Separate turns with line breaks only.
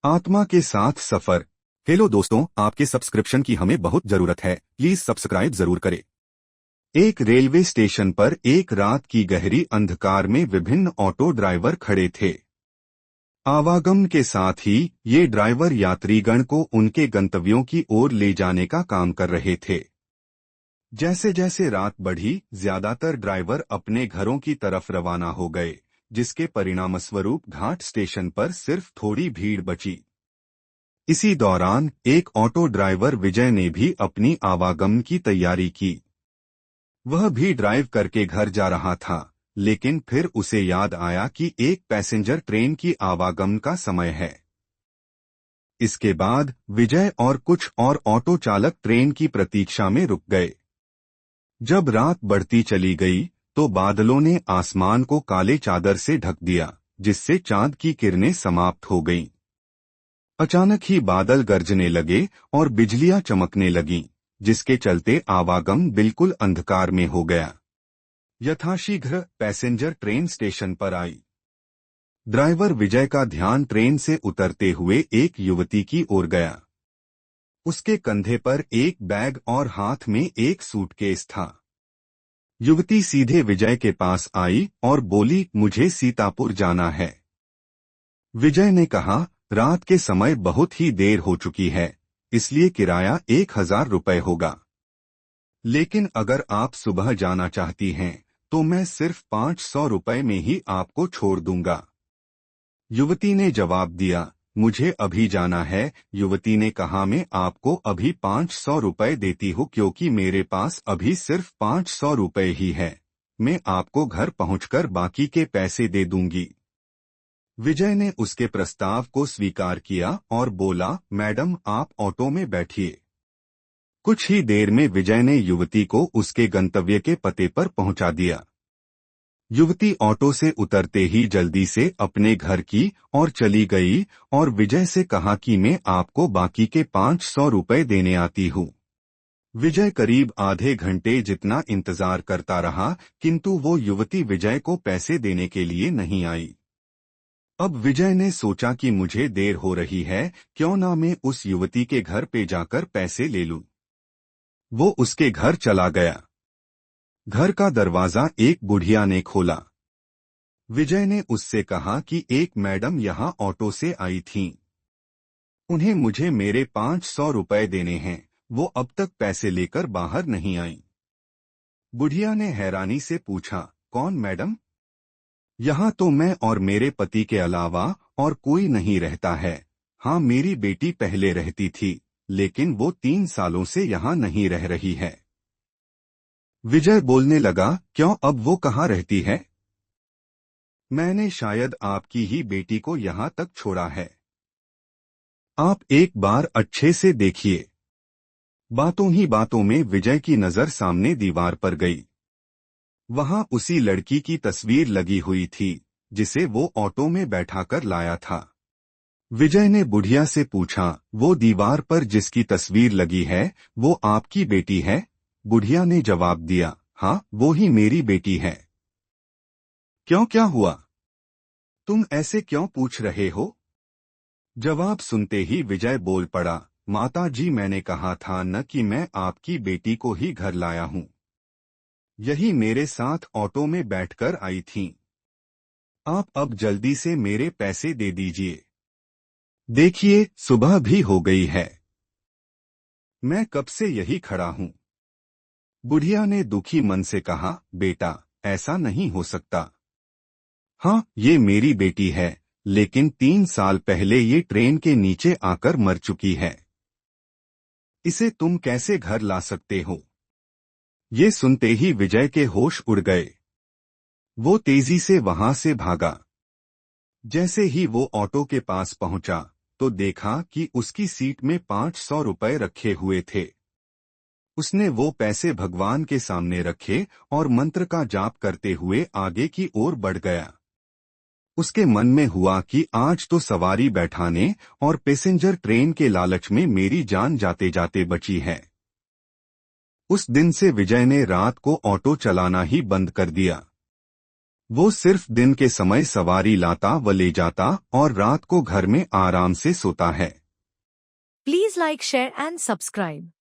आत्मा के साथ सफर। हेलो दोस्तों, आपके सब्सक्रिप्शन की हमें बहुत जरूरत है, प्लीज सब्सक्राइब जरूर करें। एक रेलवे स्टेशन पर एक रात की गहरी अंधकार में विभिन्न ऑटो ड्राइवर खड़े थे। आवागमन के साथ ही ये ड्राइवर यात्रीगण को उनके गंतव्यों की ओर ले जाने का काम कर रहे थे। जैसे जैसे रात बढ़ी, ज्यादातर ड्राइवर अपने घरों की तरफ रवाना हो गए, जिसके परिणामस्वरूप घाट स्टेशन पर सिर्फ थोड़ी भीड़ बची। इसी दौरान एक ऑटो ड्राइवर विजय ने भी अपनी आवागमन की तैयारी की। वह भी ड्राइव करके घर जा रहा था, लेकिन फिर उसे याद आया कि एक पैसेंजर ट्रेन की आवागमन का समय है। इसके बाद विजय और कुछ और ऑटो चालक ट्रेन की प्रतीक्षा में रुक गए। जब रात बढ़ती चली गई, तो बादलों ने आसमान को काले चादर से ढक दिया, जिससे चांद की किरणें समाप्त हो गईं। अचानक ही बादल गरजने लगे और बिजलियां चमकने लगीं, जिसके चलते आवागमन बिल्कुल अंधकार में हो गया। यथाशीघ्र पैसेंजर ट्रेन स्टेशन पर आई। ड्राइवर विजय का ध्यान ट्रेन से उतरते हुए एक युवती की ओर गया। उसके कंधे पर एक बैग और हाथ में एक सूटकेस था। युवती सीधे विजय के पास आई और बोली, मुझे सीतापुर जाना है। विजय ने कहा, रात के समय बहुत ही देर हो चुकी है, इसलिए किराया 1000 रुपये होगा। लेकिन अगर आप सुबह जाना चाहती हैं, तो मैं सिर्फ 500 रुपये में ही आपको छोड़ दूंगा। युवती ने जवाब दिया, मुझे अभी जाना है। युवती ने कहा, मैं आपको अभी 500 रुपये देती हूँ, क्योंकि मेरे पास अभी सिर्फ 500 रुपये ही है। मैं आपको घर पहुंचकर बाकी के पैसे दे दूंगी। विजय ने उसके प्रस्ताव को स्वीकार किया और बोला, मैडम आप ऑटो में बैठिए। कुछ ही देर में विजय ने युवती को उसके गंतव्य के पते पर पहुंचा दिया। युवती ऑटो से उतरते ही जल्दी से अपने घर की ओर चली गई और विजय से कहा कि मैं आपको बाकी के 500 रुपये देने आती हूँ। विजय करीब आधे घंटे जितना इंतजार करता रहा, किंतु वो युवती विजय को पैसे देने के लिए नहीं आई। अब विजय ने सोचा कि मुझे देर हो रही है, क्यों ना मैं उस युवती के घर पे जाकर पैसे ले लूं। वो उसके घर चला गया। घर का दरवाजा एक बुढ़िया ने खोला। विजय ने उससे कहा कि एक मैडम यहाँ ऑटो से आई थीं। उन्हें मुझे मेरे 500 रुपये देने हैं, वो अब तक पैसे लेकर बाहर नहीं आई। बुढ़िया ने हैरानी से पूछा, कौन मैडम? यहाँ तो मैं और मेरे पति के अलावा और कोई नहीं रहता है। हाँ, मेरी बेटी पहले रहती थी, लेकिन वो 3 सालों से यहाँ नहीं रह रही है। विजय बोलने लगा, क्यों, अब वो कहाँ रहती है? मैंने शायद आपकी ही बेटी को यहाँ तक छोड़ा है। आप एक बार अच्छे से देखिए। बातों ही बातों में विजय की नजर सामने दीवार पर गई। वहां उसी लड़की की तस्वीर लगी हुई थी, जिसे वो ऑटो में बैठाकर लाया था। विजय ने बुढ़िया से पूछा, वो दीवार पर जिसकी तस्वीर लगी है, वो आपकी बेटी है? बुढ़िया ने जवाब दिया, हाँ, वो ही मेरी बेटी है। क्यों, क्या हुआ? तुम ऐसे क्यों पूछ रहे हो? जवाब सुनते ही विजय बोल पड़ा, माता जी, मैंने कहा था न कि मैं आपकी बेटी को ही घर लाया हूँ। यही मेरे साथ ऑटो में बैठकर आई थीं। आप अब जल्दी से मेरे पैसे दे दीजिए। देखिए, सुबह भी हो गई है। मैं कब से यही खड़ा हूँ। बुढ़िया ने दुखी मन से कहा, बेटा, ऐसा नहीं हो सकता। हाँ, ये मेरी बेटी है, लेकिन 3 साल पहले ये ट्रेन के नीचे आकर मर चुकी है। इसे तुम कैसे घर ला सकते हो? ये सुनते ही विजय के होश उड़ गए। वो तेजी से वहां से भागा। जैसे ही वो ऑटो के पास पहुंचा, तो देखा कि उसकी सीट में 500 रुपये रखे हुए थे। उसने वो पैसे भगवान के सामने रखे और मंत्र का जाप करते हुए आगे की ओर बढ़ गया। उसके मन में हुआ कि आज तो सवारी बैठाने और पैसेंजर ट्रेन के लालच में मेरी जान जाते जाते बची है। उस दिन से विजय ने रात को ऑटो चलाना ही बंद कर दिया। वो सिर्फ दिन के समय सवारी लाता व ले जाता और रात को घर में आराम से सोता है।
Please like, share and subscribe.